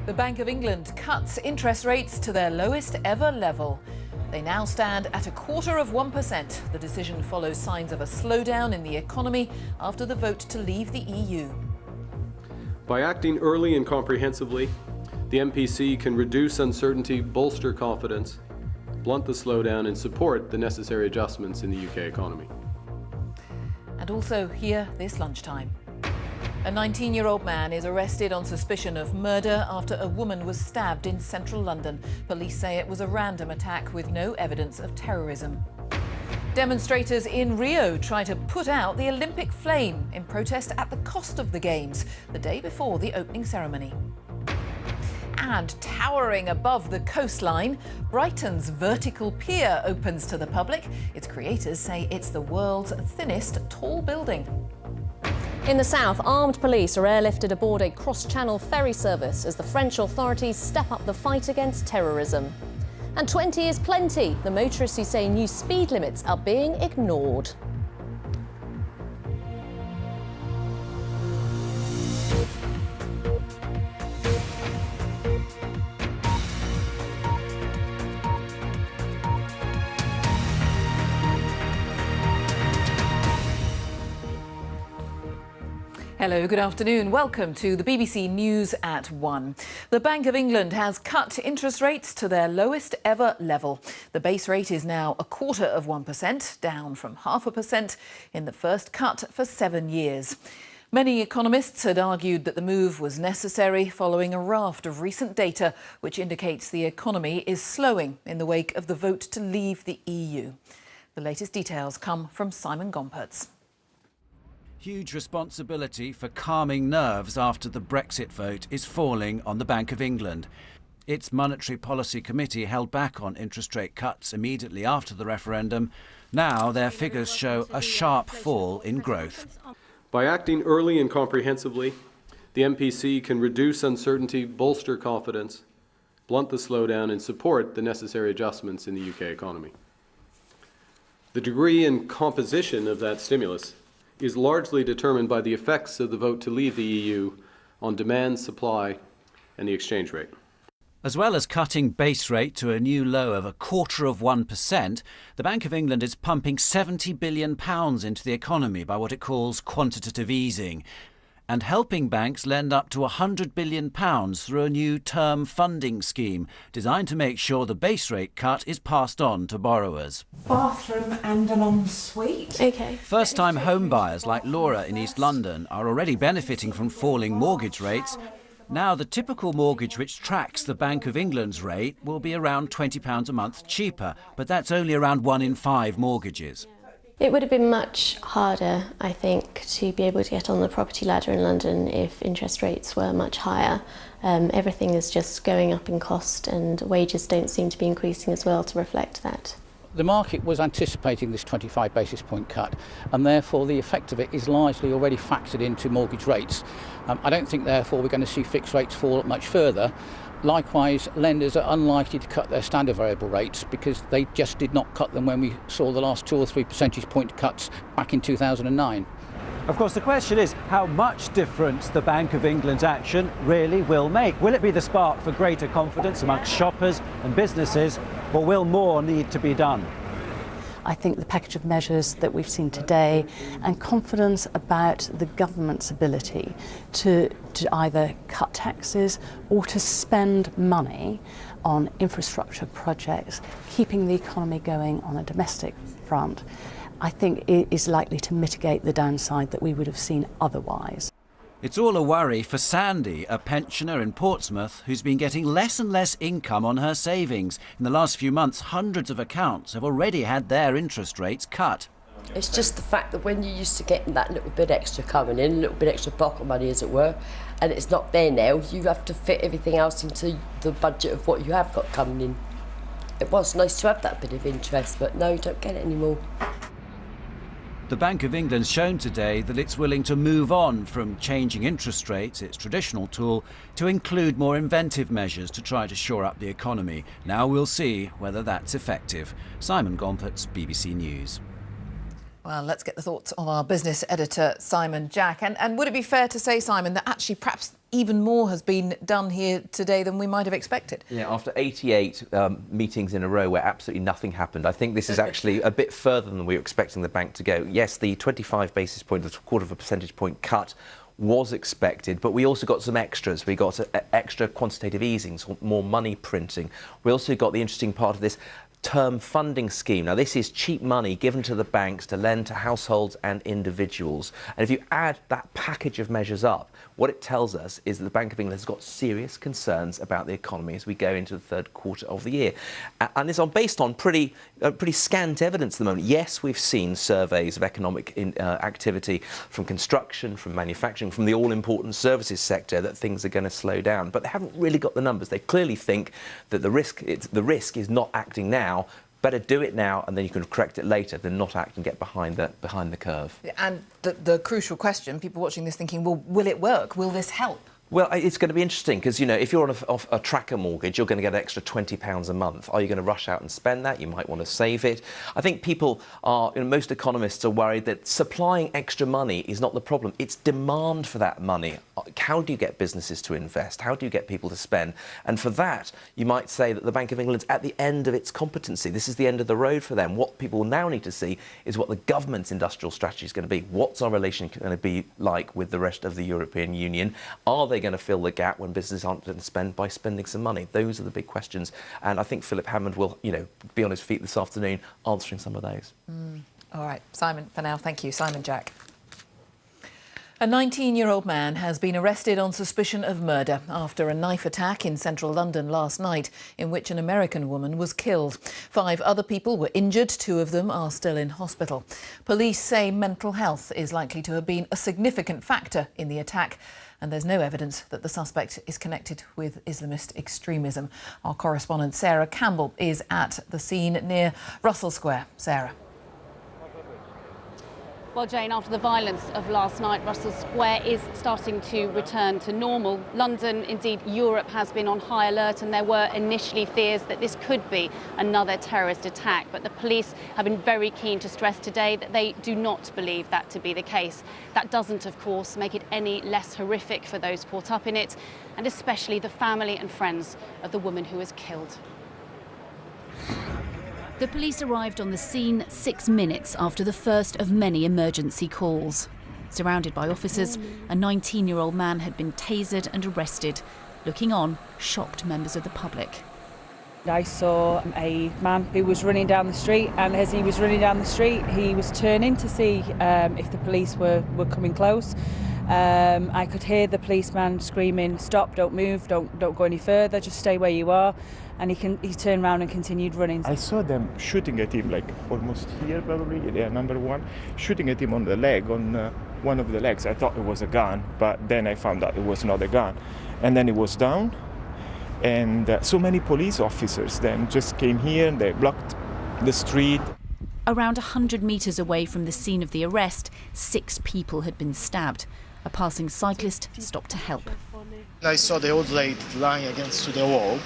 The Bank of England cuts interest rates to their lowest ever level. They now stand at 0.25%. The decision follows signs of a slowdown in the economy after the vote to leave the EU. By acting early and comprehensively, the MPC can reduce uncertainty, bolster confidence, blunt the slowdown and support the necessary adjustments in the UK economy. And also here this lunchtime. A 19-year-old man is arrested on suspicion of murder after a woman was stabbed in central London. Police say it was a random attack with no evidence of terrorism. Demonstrators in Rio try to put out the Olympic flame in protest at the cost of the Games, the day before the opening ceremony. And towering above the coastline, Brighton's vertical pier opens to the public. Its creators say it's the world's thinnest tall building. In the south, armed police are airlifted aboard a cross-channel ferry service as the French authorities step up the fight against terrorism. And 20 is plenty. The motorists who say new speed limits are being ignored. Hello, good afternoon. Welcome to the BBC News at 1. The Bank of England has cut interest rates to their lowest ever level. The base rate is now 0.25%, down from 0.5% in the first cut for 7 years. Many economists had argued that the move was necessary following a raft of recent data which indicates the economy is slowing in the wake of the vote to leave the EU. The latest details come from Simon Gompertz. Huge responsibility for calming nerves after the Brexit vote is falling on the Bank of England. Its Monetary Policy Committee held back on interest rate cuts immediately after the referendum. Now their figures show a sharp fall in growth. By acting early and comprehensively, the MPC can reduce uncertainty, bolster confidence, blunt the slowdown and support the necessary adjustments in the UK economy. The degree and composition of that stimulus is largely determined by the effects of the vote to leave the EU on demand, supply and the exchange rate. As well as cutting base rate to a new low of 0.25%, the Bank of England is pumping £70 billion into the economy by what it calls quantitative easing, and helping banks lend up to £100 billion through a new term funding scheme designed to make sure the base rate cut is passed on to borrowers. Bathroom and an ensuite. OK. First-time home buyers like Laura in East London are already benefiting from falling mortgage rates. Now the typical mortgage which tracks the Bank of England's rate will be around £20 a month cheaper, but that's only around 1 in 5 mortgages. It would have been much harder, I think, to be able to get on the property ladder in London if interest rates were much higher. Everything is just going up in cost and wages don't seem to be increasing as well to reflect that. The market was anticipating this 25 basis point cut and therefore the effect of it is largely already factored into mortgage rates. I don't think therefore we're going to see fixed rates fall much further. Likewise, lenders are unlikely to cut their standard variable rates because they just did not cut them when we saw the last 2 or 3 percentage point cuts back in 2009. Of course, the question is how much difference the Bank of England's action really will make. Will it be the spark for greater confidence amongst shoppers and businesses, or will more need to be done? I think the package of measures that we've seen today and confidence about the government's ability to either cut taxes or to spend money on infrastructure projects, keeping the economy going on a domestic front, I think it is likely to mitigate the downside that we would have seen otherwise. It's all a worry for Sandy, a pensioner in Portsmouth who's been getting less and less income on her savings. In the last few months, hundreds of accounts have already had their interest rates cut. It's just the fact that when you're used to getting that little bit extra coming in, a little bit extra pocket money as it were, and it's not there now, you have to fit everything else into the budget of what you have got coming in. It was nice to have that bit of interest, but no, you don't get it anymore. The Bank of England's shown today that it's willing to move on from changing interest rates, its traditional tool, to include more inventive measures to try to shore up the economy. Now we'll see whether that's effective. Simon Gompertz, BBC News. Well, let's get the thoughts of our business editor, Simon Jack. And would it be fair to say, Simon, that actually perhaps even more has been done here today than we might have expected. Yeah, after 88 meetings in a row where absolutely nothing happened, I think this is actually a bit further than we were expecting the bank to go. Yes, the 25 basis point, the quarter of a percentage point cut was expected, but we also got some extras. We got extra quantitative easings, more money printing. We also got the interesting part of this term funding scheme. Now, this is cheap money given to the banks to lend to households and individuals. And if you add that package of measures up, what it tells us is that the Bank of England has got serious concerns about the economy as we go into the third quarter of the year. And it's based on pretty scant evidence at the moment. Yes, we've seen surveys of economic activity from construction, from manufacturing, from the all-important services sector that things are going to slow down. But they haven't really got the numbers. They clearly think that the risk is not acting now. Better do it now, and then you can correct it later than not act and get behind the curve. And the crucial question, people watching this thinking, well, will it work? Will this help? Well, it's going to be interesting because, you know, if you're on a tracker mortgage, you're going to get an extra £20 a month. Are you going to rush out and spend that? You might want to save it. I think people are, most economists are worried that supplying extra money is not the problem. It's demand for that money. How do you get businesses to invest? How do you get people to spend? And for that, you might say that the Bank of England's at the end of its competency. This is the end of the road for them. What people now need to see is what the government's industrial strategy is going to be. What's our relation going to be like with the rest of the European Union? Are they going to fill the gap when businesses aren't going to spend by spending some money? Those are the big questions, and I think Philip Hammond will, be on his feet this afternoon answering some of those. All right, Simon, for now, thank you. Simon Jack. A 19-year-old man has been arrested on suspicion of murder after a knife attack in central London last night in which an American woman was killed. 5 other people were injured. 2 of them are still in hospital. Police say mental health is likely to have been a significant factor in the attack, and there's no evidence that the suspect is connected with Islamist extremism. Our correspondent Sarah Campbell is at the scene near Russell Square. Sarah. Well, Jane, after the violence of last night, Russell Square is starting to return to normal. London, indeed Europe, has been on high alert, and there were initially fears that this could be another terrorist attack. But the police have been very keen to stress today that they do not believe that to be the case. That doesn't, of course, make it any less horrific for those caught up in it, and especially the family and friends of the woman who was killed. The police arrived on the scene 6 minutes after the first of many emergency calls. Surrounded by officers, a 19-year-old man had been tasered and arrested. Looking on, shocked members of the public. I saw a man who was running down the street, and as he was running down the street, he was turning to see if the police were coming close. I could hear the policeman screaming, "Stop, don't move, don't go any further, just stay where you are." And he turned around and continued running. I saw them shooting at him, like almost here probably, number one, shooting at him on the leg, on one of the legs. I thought it was a gun, but then I found out it was not a gun. And then it was down, and so many police officers then just came here and they blocked the street. Around 100 metres away from the scene of the arrest, 6 people had been stabbed. A passing cyclist stopped to help. I saw the old lady lying against the wall,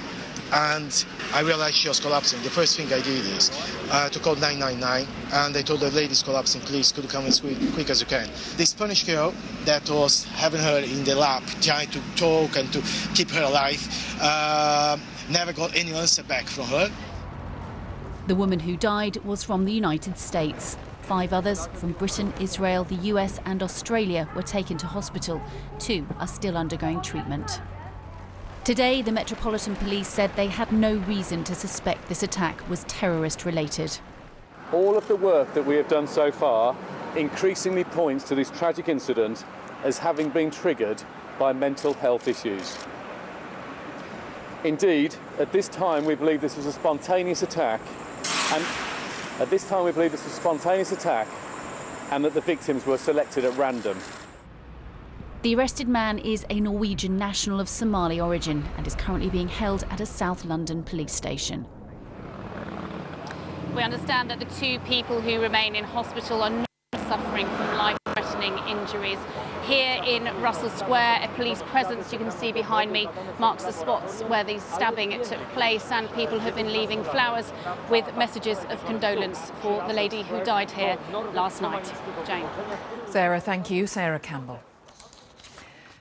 and I realized she was collapsing. The first thing I did is to call 999, and they told the lady's collapsing, please, could you come as quick as you can. This Spanish girl that was having her in the lap, trying to talk and to keep her alive, never got any answer back from her. The woman who died was from the United States. 5 others from Britain, Israel, the US and Australia were taken to hospital. 2 are still undergoing treatment. Today, the Metropolitan Police said they had no reason to suspect this attack was terrorist-related. All of the work that we have done so far increasingly points to this tragic incident as having been triggered by mental health issues. Indeed, at this time we believe this was a spontaneous attack, and that the victims were selected at random. The arrested man is a Norwegian national of Somali origin and is currently being held at a South London police station. We understand that the 2 people who remain in hospital are not suffering from life-threatening injuries. Here in Russell Square, a police presence, you can see behind me, marks the spots where the stabbing took place, and people have been leaving flowers with messages of condolence for the lady who died here last night. Jane. Sarah, thank you. Sarah Campbell.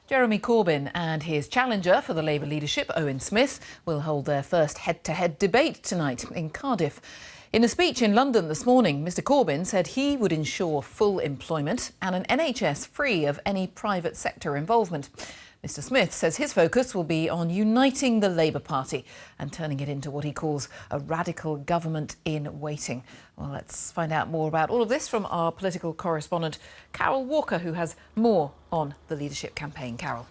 Jeremy Corbyn and his challenger for the Labour leadership, Owen Smith, will hold their first head-to-head debate tonight in Cardiff. In a speech in London this morning, Mr Corbyn said he would ensure full employment and an NHS free of any private sector involvement. Mr Smith says his focus will be on uniting the Labour Party and turning it into what he calls a radical government in waiting. Well, let's find out more about all of this from our political correspondent, Carol Walker, who has more on the leadership campaign. Carol.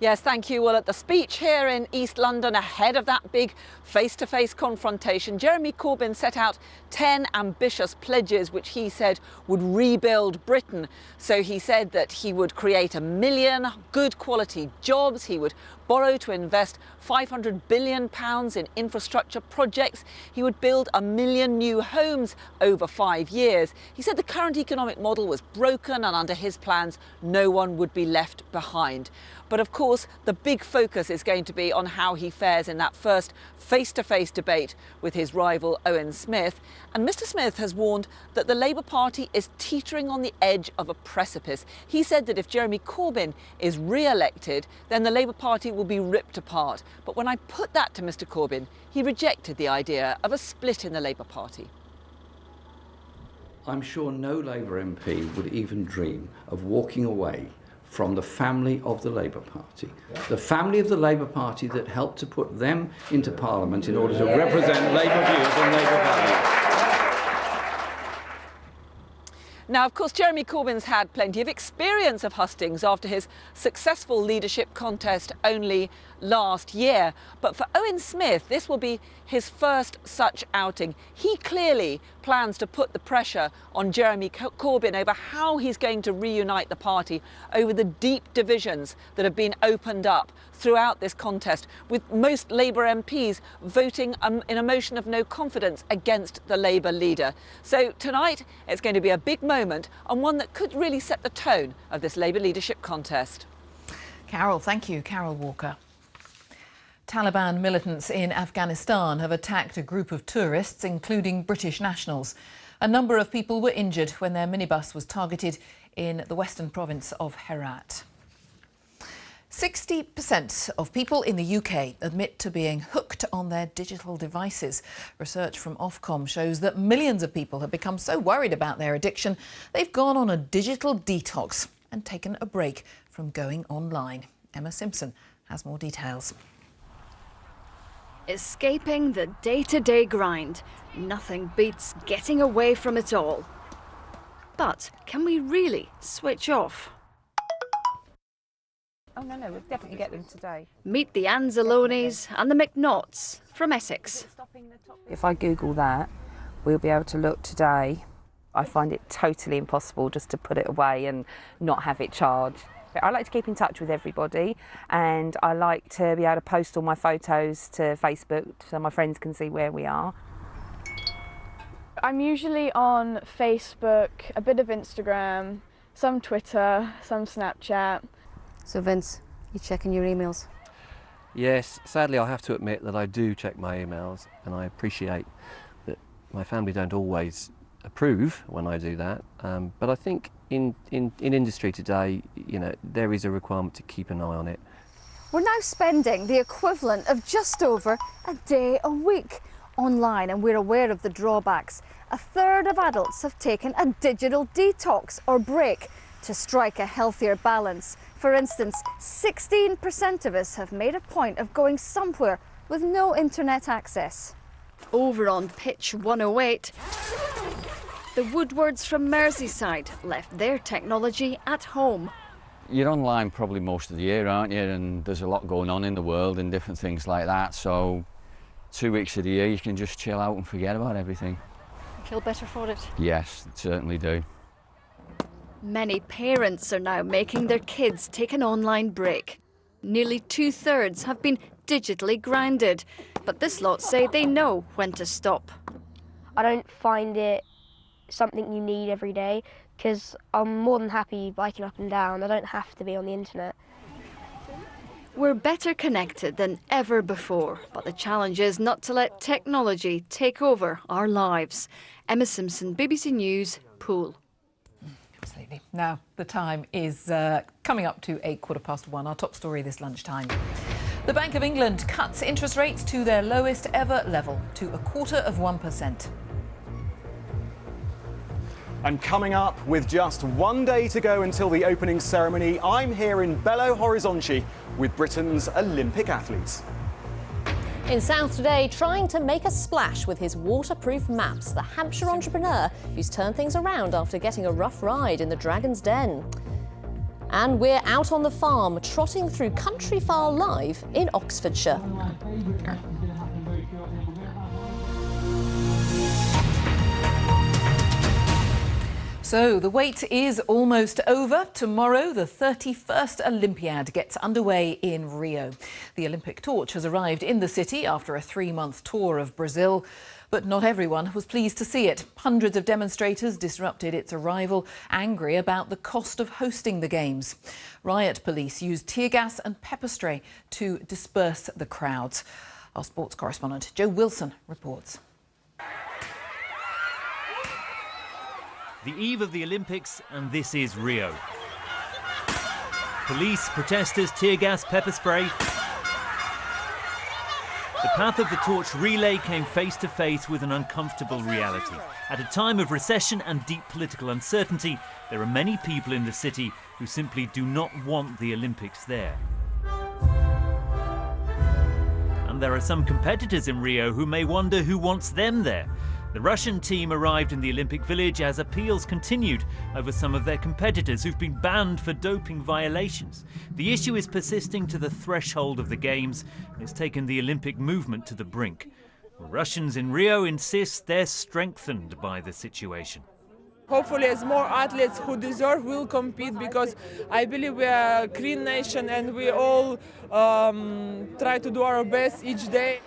Yes, thank you. Well, at the speech here in East London, ahead of that big face-to-face confrontation, Jeremy Corbyn set out 10 ambitious pledges which he said would rebuild Britain. So he said that he would create 1 million good quality jobs, he would borrow to invest £500 billion in infrastructure projects, he would build 1 million new homes over 5 years. He said the current economic model was broken and under his plans no one would be left behind. But of course, the big focus is going to be on how he fares in that first face-to-face debate with his rival Owen Smith. And Mr Smith has warned that the Labour Party is teetering on the edge of a precipice. He said that if Jeremy Corbyn is re-elected, then the Labour Party will be ripped apart. But when I put that to Mr Corbyn, he rejected the idea of a split in the Labour Party. I'm sure no Labour MP would even dream of walking away from the family of the Labour Party. The family of the Labour Party that helped to put them into Parliament in order to represent Labour views and Labour values. Now, of course, Jeremy Corbyn's had plenty of experience of hustings after his successful leadership contest only last year. But for Owen Smith, this will be his first such outing. He clearly plans to put the pressure on Jeremy Corbyn over how he's going to reunite the party over the deep divisions that have been opened up throughout this contest, with most Labour MPs voting in a motion of no confidence against the Labour leader. So tonight, it's going to be a big moment and one that could really set the tone of this Labour leadership contest. Carol, thank you. Carol Walker. Taliban militants in Afghanistan have attacked a group of tourists, including British nationals. A number of people were injured when their minibus was targeted in the western province of Herat. 60% of people in the UK admit to being hooked on their digital devices. Research from Ofcom shows that millions of people have become so worried about their addiction, they've gone on a digital detox and taken a break from going online. Emma Simpson has more details. Escaping the day-to-day grind. Nothing beats getting away from it all. But can we really switch off? Oh, no, we'll definitely get them today. Meet the Anzalonis and the McNaughts from Essex. If I Google that, we'll be able to look today. I find it totally impossible just to put it away and not have it charged. I like to keep in touch with everybody, and I like to be able to post all my photos to Facebook so my friends can see where we are. I'm usually on Facebook, a bit of Instagram, some Twitter, some Snapchat. So Vince, you checking your emails? Yes, sadly I have to admit that I do check my emails, and I appreciate that my family don't always approve when I do that. But I think in industry today, you know, there is a requirement to keep an eye on it. We're now spending the equivalent of just over a day a week online, and we're aware of the drawbacks. A third of adults have taken a digital detox or break to strike a healthier balance. For instance, 16% of us have made a point of going somewhere with no internet access. Over on pitch 108, the Woodwards from Merseyside left their technology at home. You're online probably most of the year, aren't you? And there's a lot going on in the world and different things like that. So 2 weeks of the year you can just chill out and forget about everything. Feel better for it? Yes, certainly do. Many parents are now making their kids take an online break. Nearly 2/3 have been digitally grounded, but this lot say they know when to stop. I don't find it something you need every day, because I'm more than happy biking up and down. I don't have to be on the internet. We're better connected than ever before, but the challenge is not to let technology take over our lives. Emma Simpson, BBC News, Poole. Absolutely. Now, the time is coming up to 1:15. Our top story this lunchtime. The Bank of England cuts interest rates to their lowest ever level, to 0.25%. And coming up, with just 1 day to go until the opening ceremony, I'm here in Belo Horizonte with Britain's Olympic athletes. In South today, trying to make a splash with his waterproof maps, the Hampshire entrepreneur who's turned things around after getting a rough ride in the Dragon's Den. And we're out on the farm, trotting through Country File Live in Oxfordshire. So the wait is almost over. Tomorrow, the 31st Olympiad gets underway in Rio. The Olympic torch has arrived in the city after a 3-month tour of Brazil. But not everyone was pleased to see it. Hundreds of demonstrators disrupted its arrival, angry about the cost of hosting the Games. Riot police used tear gas and pepper spray to disperse the crowds. Our sports correspondent Joe Wilson reports. The eve of the Olympics, and this is Rio. Police, protesters, tear gas, pepper spray. The path of the torch relay came face to face with an uncomfortable reality. At a time of recession and deep political uncertainty, there are many people in the city who simply do not want the Olympics there. And there are some competitors in Rio who may wonder who wants them there. The Russian team arrived in the Olympic Village as appeals continued over some of their competitors who've been banned for doping violations. The issue is persisting to the threshold of the Games and has taken the Olympic movement to the brink. Russians in Rio insist they're strengthened by the situation. Hopefully, as more athletes who deserve will compete, because I believe we are a clean nation and we all try to do our best each day.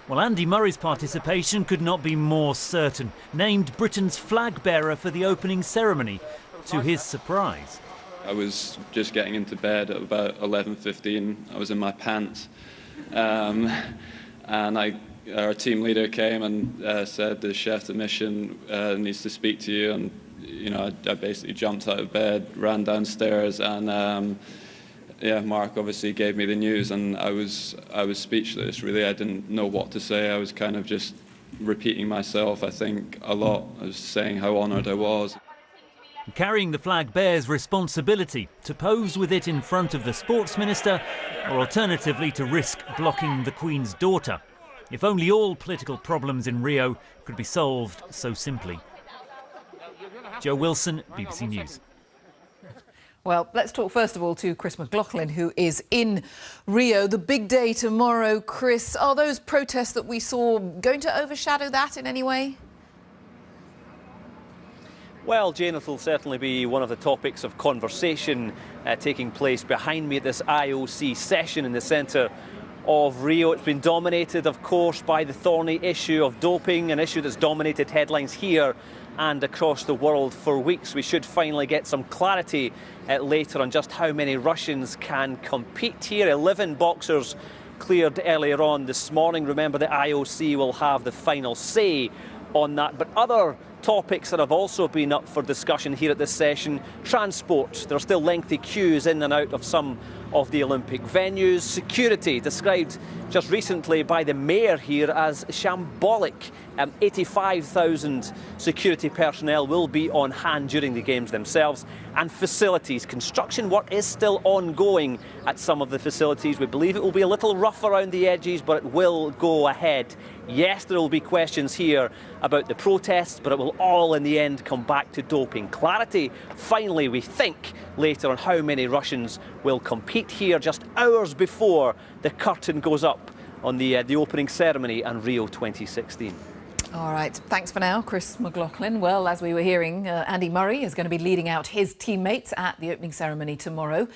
Well, Andy Murray's participation could not be more certain. Named Britain's flag bearer for the opening ceremony, to his surprise. I was just getting into bed at about 11:15. I was in my pants, and our team leader came and said the chef de mission needs to speak to you. And I basically jumped out of bed, ran downstairs, and Mark obviously gave me the news, and I was speechless. Really, I didn't know what to say. I was kind of just repeating myself. I think a lot. I was saying how honoured I was. Carrying the flag bears responsibility to pose with it in front of the sports minister, or alternatively to risk blocking the Queen's daughter. If only all political problems in Rio could be solved so simply. Joe Wilson, BBC News. Well, let's talk first of all to Chris McLaughlin, who is in Rio. The big day tomorrow. Chris, are those protests that we saw going to overshadow that in any way? Well, Jane, it will certainly be one of the topics of conversation taking place behind me at this IOC session in the centre of Rio. It's been dominated, of course, by the thorny issue of doping, an issue that's dominated headlines here and across the world for weeks. We should finally get some clarity later on just how many Russians can compete here. 11 boxers cleared earlier on this morning. Remember, the IOC will have the final say on that. But other topics that have also been up for discussion here at this session: transport. There are still lengthy queues in and out of some of the Olympic venues. Security, described just recently by the mayor here as shambolic. 85,000 security personnel will be on hand during the Games themselves. And facilities. Construction work is still ongoing at some of the facilities. We believe it will be a little rough around the edges, but it will go ahead. Yes, there will be questions here about the protests, but it will all in the end come back to doping. Clarity, finally, we think, later on how many Russians will compete here just hours before the curtain goes up on the opening ceremony and Rio 2016. All right, thanks for now, Chris McLaughlin. Well, as we were hearing, Andy Murray is going to be leading out his teammates at the opening ceremony tomorrow.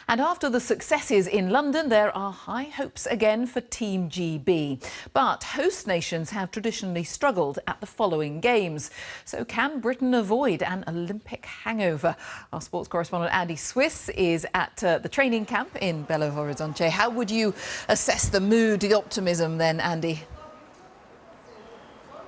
And after the successes in London, there are high hopes again for Team GB. But host nations have traditionally struggled at the following Games. So can Britain avoid an Olympic hangover? Our sports correspondent Andy Swiss is at the training camp in Belo Horizonte. How would you assess the mood, the optimism then, Andy?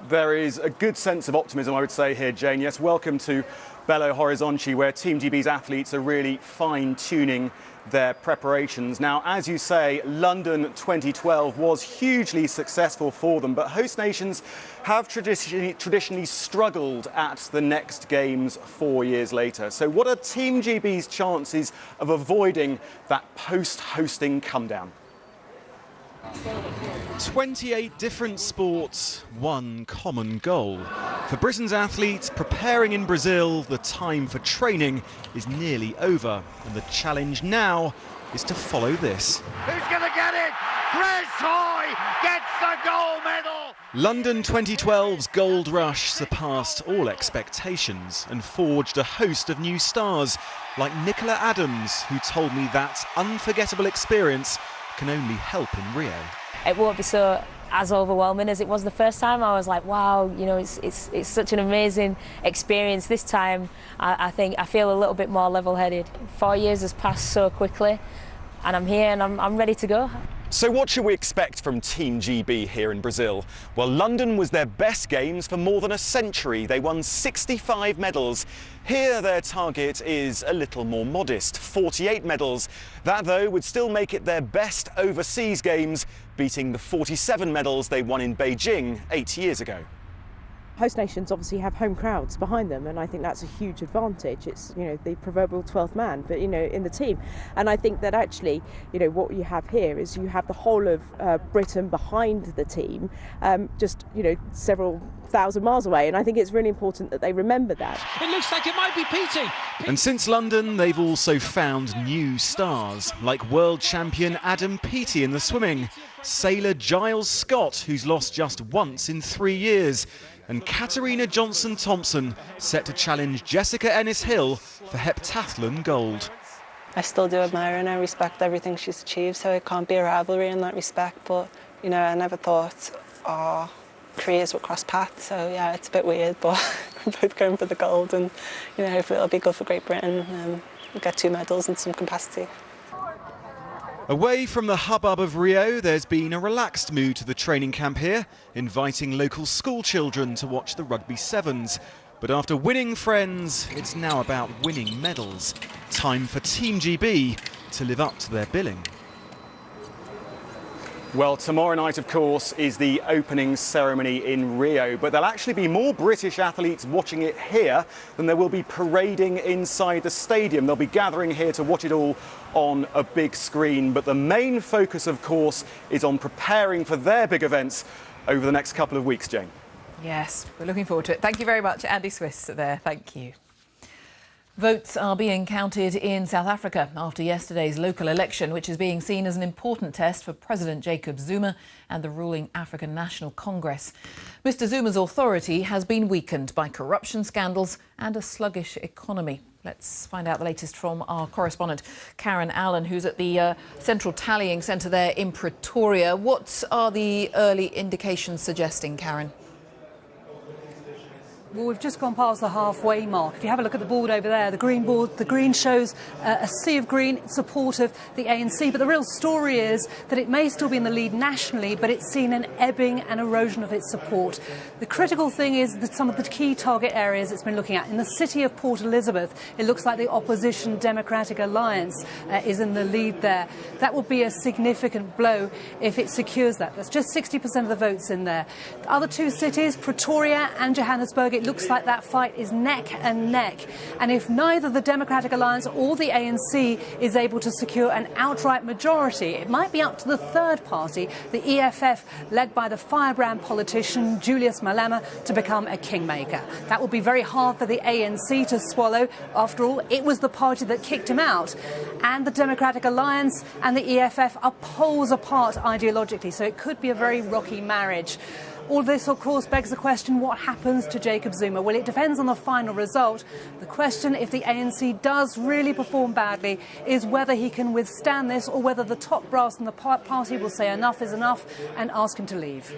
There is a good sense of optimism, I would say, here, Jane. Yes, welcome to Belo Horizonte, where Team GB's athletes are really fine-tuning their preparations. Now, as you say, London 2012 was hugely successful for them, but host nations have traditionally struggled at the next Games 4 years later. So what are Team GB's chances of avoiding that post-hosting come-down? 28 different sports, one common goal. For Britain's athletes preparing in Brazil, the time for training is nearly over, and the challenge now is to follow this. Who's going to get it? Chris Hoy gets the gold medal! London 2012's gold rush surpassed all expectations and forged a host of new stars, like Nicola Adams, who told me that unforgettable experience can only help in Rio. It won't be as overwhelming as it was the first time. I was like, wow, you know, it's such an amazing experience. This time, I think I feel a little bit more level-headed. 4 years has passed so quickly, and I'm here and I'm ready to go. So what should we expect from Team GB here in Brazil? Well, London was their best games for more than a century. They won 65 medals. Here their target is a little more modest, 48 medals. That, though, would still make it their best overseas games, beating the 47 medals they won in Beijing 8 years ago. Host nations obviously have home crowds behind them, and I think that's a huge advantage. It's, you know, the proverbial 12th man, but, you know, in the team. And I think that actually, you know, what you have here is you have the whole of Britain behind the team, just, you know, several thousand miles away. And I think it's really important that they remember that. It looks like it might be Petey. And since London, they've also found new stars, like world champion Adam Peaty in the swimming, sailor Giles Scott, who's lost just once in 3 years, and Katarina Johnson-Thompson, set to challenge Jessica Ennis-Hill for heptathlon gold. I still do admire and I respect everything she's achieved, so it can't be a rivalry in that respect. But, you know, I never thought our careers would cross paths, so yeah, it's a bit weird, but we're both going for the gold, and, you know, hopefully it'll be good for Great Britain and we'll get 2 medals in some capacity. Away from the hubbub of Rio, there's been a relaxed mood to the training camp here, inviting local school children to watch the rugby sevens. But after winning friends, it's now about winning medals. Time for Team GB to live up to their billing. Well, tomorrow night, of course, is the opening ceremony in Rio, but there'll actually be more British athletes watching it here than there will be parading inside the stadium. They'll be gathering here to watch it all on a big screen, but the main focus, of course, is on preparing for their big events over the next couple of weeks, Jane. Yes, we're looking forward to it. Thank you very much, Andy Swiss there. Thank you. Votes are being counted in South Africa after yesterday's local election, which is being seen as an important test for President Jacob Zuma and the ruling African National Congress. Mr. Zuma's authority has been weakened by corruption scandals and a sluggish economy. Let's find out the latest from our correspondent, Karen Allen, who's at the Central Tallying Centre there in Pretoria. What are the early indications suggesting, Karen? Well, we've just gone past the halfway mark. If you have a look at the board over there, the green board, the green shows a sea of green in support of the ANC. But the real story is that it may still be in the lead nationally, but it's seen an ebbing and erosion of its support. The critical thing is that some of the key target areas it's been looking at. In the city of Port Elizabeth, it looks like the opposition Democratic Alliance is in the lead there. That will be a significant blow if it secures that. That's just 60% of the votes in there. The other two cities, Pretoria and Johannesburg, it looks like that fight is neck and neck. And if neither the Democratic Alliance or the ANC is able to secure an outright majority, it might be up to the third party, the EFF, led by the firebrand politician Julius Malema, to become a kingmaker. That will be very hard for the ANC to swallow. After all, it was the party that kicked him out. And the Democratic Alliance and the EFF are poles apart ideologically, so it could be a very rocky marriage. All this, of course, begs the question, what happens to Jacob Zuma? Well, it depends on the final result. The question, if the ANC does really perform badly, is whether he can withstand this or whether the top brass in the party will say enough is enough and ask him to leave.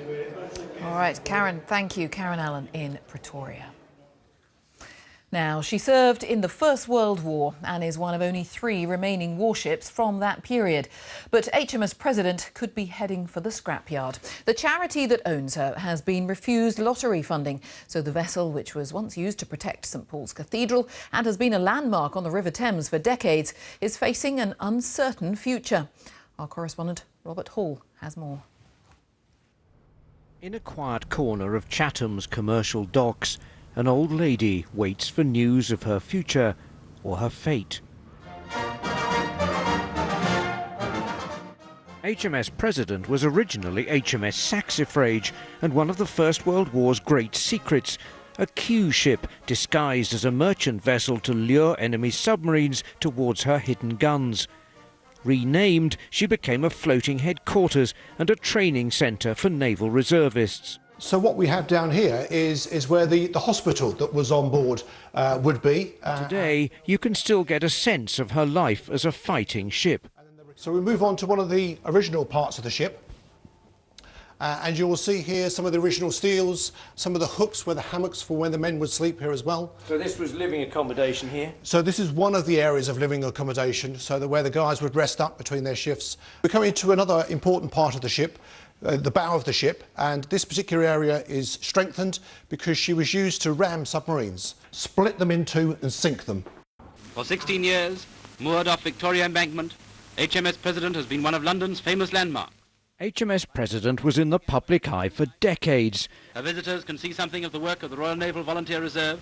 All right, Karen, thank you. Karen Allen in Pretoria. Now, she served in the First World War and is one of only 3 remaining warships from that period. But HMS President could be heading for the scrapyard. The charity that owns her has been refused lottery funding, so the vessel, which was once used to protect St Paul's Cathedral and has been a landmark on the River Thames for decades, is facing an uncertain future. Our correspondent Robert Hall has more. In a quiet corner of Chatham's commercial docks, an old lady waits for news of her future or her fate. HMS President was originally HMS Saxifrage and one of the First World War's great secrets, a Q ship disguised as a merchant vessel to lure enemy submarines towards her hidden guns. Renamed, she became a floating headquarters and a training centre for naval reservists. So what we have down here is where the hospital that was on board would be. Today, you can still get a sense of her life as a fighting ship. So we move on to one of the original parts of the ship. And you will see here some of the original steels, some of the hooks where the hammocks for when the men would sleep here as well. So this was living accommodation here? So this is one of the areas of living accommodation, so that where the guys would rest up between their shifts. We're coming to another important part of the ship, the bow of the ship, and this particular area is strengthened because she was used to ram submarines, split them in two and sink them. For 16 years, moored off Victoria Embankment, HMS President has been one of London's famous landmarks. HMS President was in the public eye for decades. Her visitors can see something of the work of the Royal Naval Volunteer Reserve,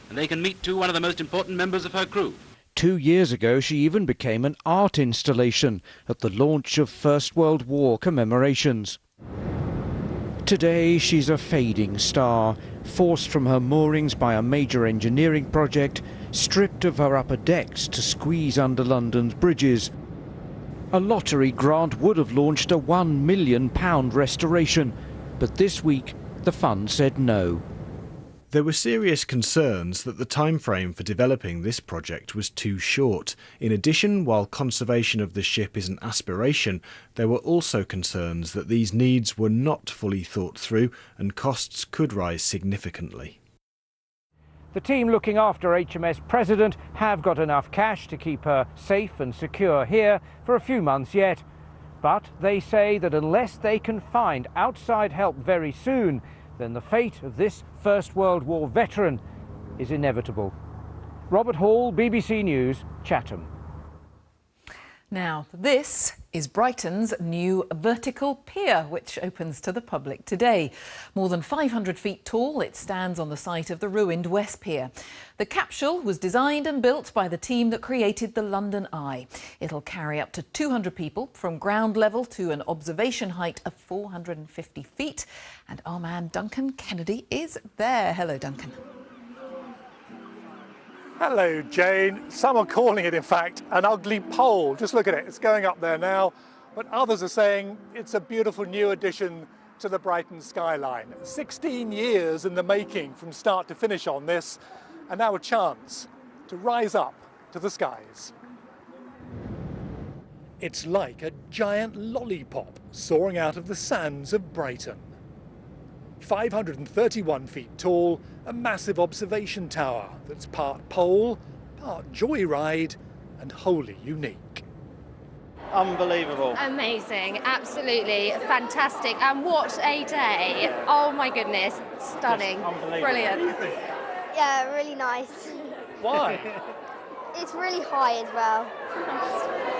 and they can meet too one of the most important members of her crew. 2 years ago, she even became an art installation at the launch of First World War commemorations. Today, she's a fading star, forced from her moorings by a major engineering project, stripped of her upper decks to squeeze under London's bridges. A lottery grant would have launched a £1 million restoration, but this week the fund said no. There were serious concerns that the timeframe for developing this project was too short. In addition, while conservation of the ship is an aspiration, there were also concerns that these needs were not fully thought through and costs could rise significantly. The team looking after HMS President have got enough cash to keep her safe and secure here for a few months yet. But they say that unless they can find outside help very soon, then the fate of this First World War veteran is inevitable. Robert Hall, BBC News, Chatham. Now, this is Brighton's new vertical pier, which opens to the public today. More than 500 feet tall, it stands on the site of the ruined West Pier. The capsule was designed and built by the team that created the London Eye. It'll carry up to 200 people from ground level to an observation height of 450 feet. And our man Duncan Kennedy is there. Hello, Duncan. Hello, Jane. Some are calling it, in fact, an ugly pole. Just look at it. It's going up there now. But others are saying it's a beautiful new addition to the Brighton skyline. 16 years in the making from start to finish on this, and now a chance to rise up to the skies. It's like a giant lollipop soaring out of the sands of Brighton. 531 feet tall, a massive observation tower that's part pole, part joyride, and wholly unique. Unbelievable. Amazing, absolutely fantastic. And what a day. Oh my goodness, stunning, brilliant. Yeah, really nice. Why? It's really high as well.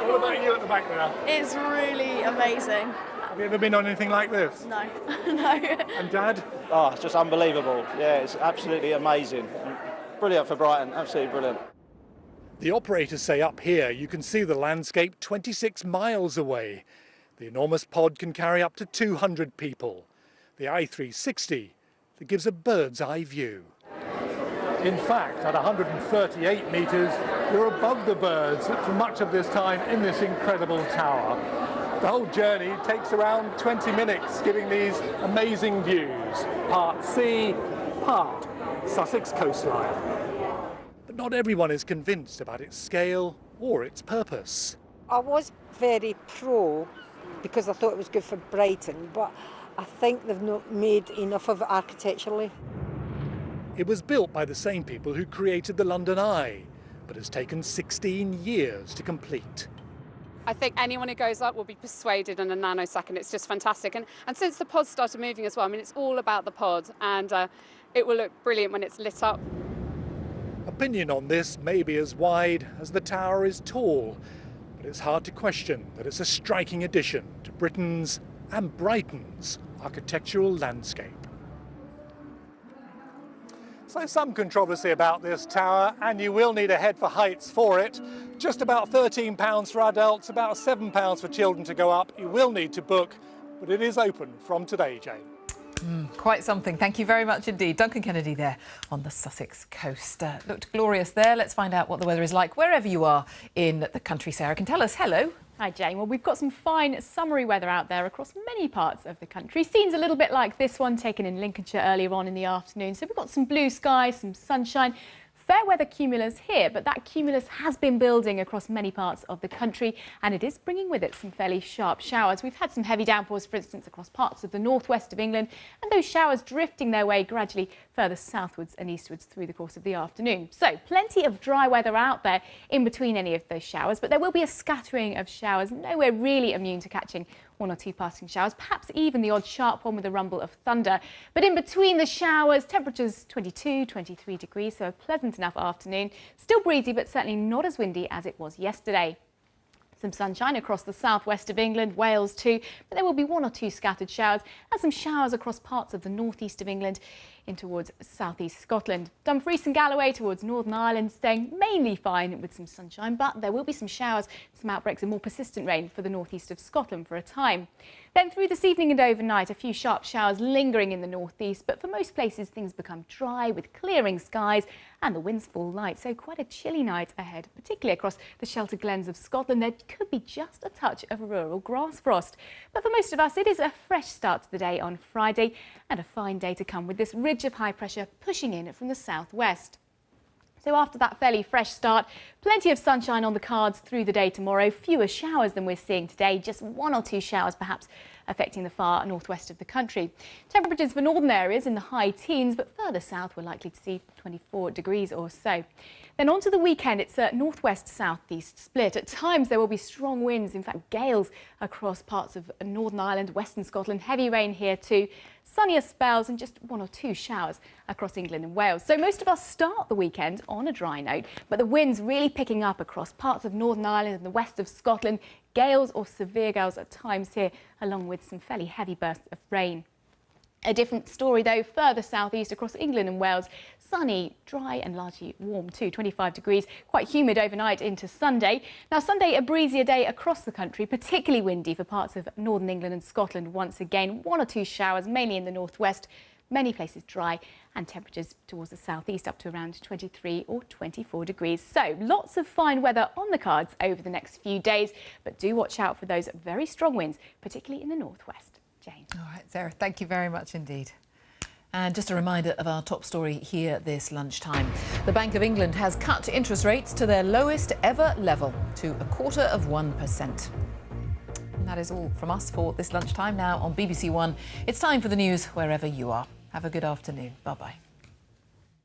What about you at the back there? It's really amazing. Have you ever been on anything like this? No. No. And Dad? Oh, it's just unbelievable. Yeah, it's absolutely amazing. Brilliant for Brighton, absolutely brilliant. The operators say up here you can see the landscape 26 miles away. The enormous pod can carry up to 200 people. The i360 that gives a bird's eye view. In fact, at 138 metres, you're above the birds for much of this time in this incredible tower. The whole journey takes around 20 minutes, giving these amazing views. Part sea, part Sussex coastline. But not everyone is convinced about its scale or its purpose. I was very pro because I thought it was good for Brighton, but I think they've not made enough of it architecturally. It was built by the same people who created the London Eye, but has taken 16 years to complete. I think anyone who goes up will be persuaded in a nanosecond. It's just fantastic. And since the pod started moving as well, I mean, it's all about the pod, and it will look brilliant when it's lit up. Opinion on this may be as wide as the tower is tall, but it's hard to question that it's a striking addition to Britain's and Brighton's architectural landscape. So some controversy about this tower, and you will need a head for heights for it. Just about £13 for adults, about £7 for children to go up. You will need to book, but it is open from today, Jane. Quite something. Thank you very much indeed. Duncan Kennedy there on the Sussex coast. Looked glorious there. Let's find out what the weather is like wherever you are in the country. Sarah can tell us. Hello. Hi Jane. Well, we've got some fine summery weather out there across many parts of the country. Scenes a little bit like this one taken in Lincolnshire earlier on in the afternoon. So we've got some blue skies, some sunshine. Fair weather cumulus here, but that cumulus has been building across many parts of the country, and it is bringing with it some fairly sharp showers. We've had some heavy downpours, for instance, across parts of the northwest of England, and those showers drifting their way gradually further southwards and eastwards through the course of the afternoon. So plenty of dry weather out there in between any of those showers, but there will be a scattering of showers, nowhere really immune to catching one or two passing showers, perhaps even the odd sharp one with a rumble of thunder. But in between the showers, temperatures 22, 23 degrees, so a pleasant enough afternoon. Still breezy, but certainly not as windy as it was yesterday. Some sunshine across the southwest of England, Wales too, but there will be one or two scattered showers and some showers across parts of the northeast of England in towards southeast Scotland. Dumfries and Galloway towards Northern Ireland staying mainly fine with some sunshine, but there will be some showers, some outbreaks of more persistent rain for the northeast of Scotland for a time. Then through this evening and overnight, a few sharp showers lingering in the northeast, but for most places things become dry with clearing skies and the winds fall light, so quite a chilly night ahead, particularly across the sheltered glens of Scotland. There could be just a touch of rural grass frost. But for most of us, it is a fresh start to the day on Friday and a fine day to come with this ridge of high pressure pushing in from the southwest. So after that fairly fresh start, plenty of sunshine on the cards through the day tomorrow. Fewer showers than we're seeing today, just one or two showers perhaps affecting the far northwest of the country. Temperatures for northern areas in the high teens, but further south we're likely to see 24 degrees or so. Then on to the weekend, it's a northwest-southeast split. At times there will be strong winds, in fact gales across parts of Northern Ireland, western Scotland, heavy rain here too. Sunnier spells and just one or two showers across England and Wales. So most of us start the weekend on a dry note, but the winds really picking up across parts of Northern Ireland and the west of Scotland. Gales or severe gales at times here, along with some fairly heavy bursts of rain. A different story though, further southeast across England and Wales. Sunny, dry and largely warm too, 25 degrees, quite humid overnight into Sunday. Now Sunday, a breezier day across the country, particularly windy for parts of northern England and Scotland once again. One or two showers, mainly in the northwest, many places dry, and temperatures towards the southeast up to around 23 or 24 degrees. So lots of fine weather on the cards over the next few days, but do watch out for those very strong winds, particularly in the northwest. Jane. All right, Sarah, thank you very much indeed. And just a reminder of our top story here this lunchtime. The Bank of England has cut interest rates to their lowest ever level, to 0.25%. And that is all from us for this lunchtime. Now on BBC One, it's time for the news wherever you are. Have a good afternoon. Bye-bye.